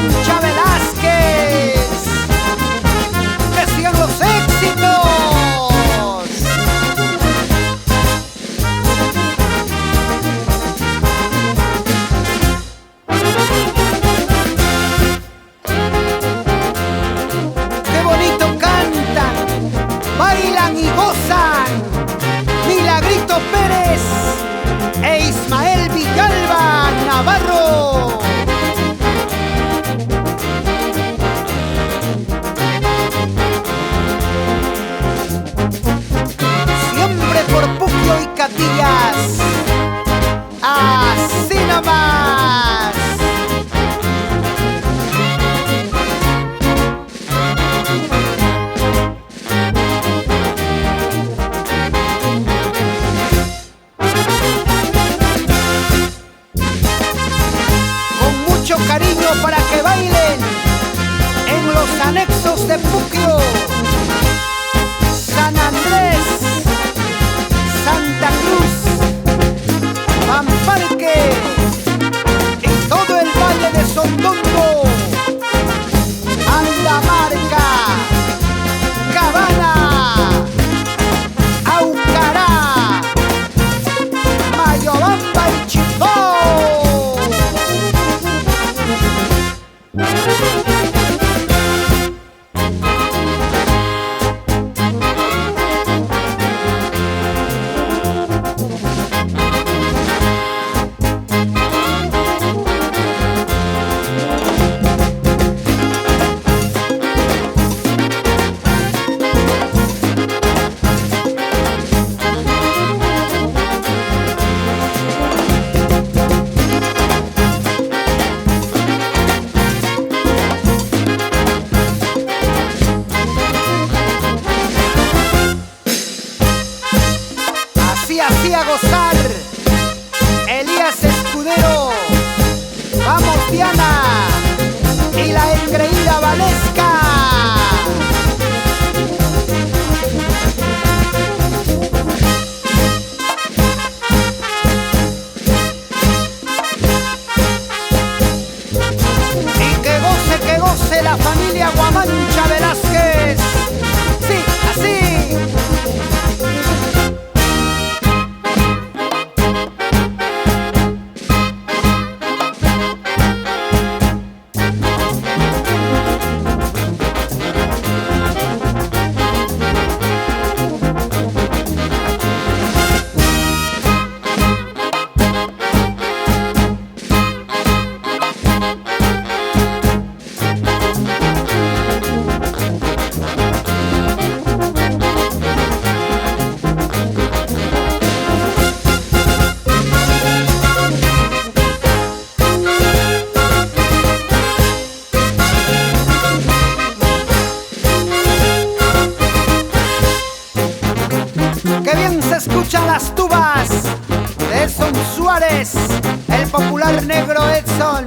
Guamancha Velázquez. ¡Que sigan los éxitos! ¡Qué bonito cantan, bailan y gozan! Milagrito Pérez e Ismael Villalba Navarro. Siempre por Puquio y Catillas, así nomás. Mucho cariño para que bailen en los anexos de Puquio, San Andrés, Santa Cruz, Mamparque y todo el valle de Sondongo, Andamarca, Cabana, Aucará, Mayobamba y Chipó. Así a gozar, Elías Escudero, vamos Diana y la engreída Valesca. Y que goce la familia Guamancha Velázquez. Sí, así. ¡Qué bien se escuchan las tubas de Edson Suárez, el popular negro Edson!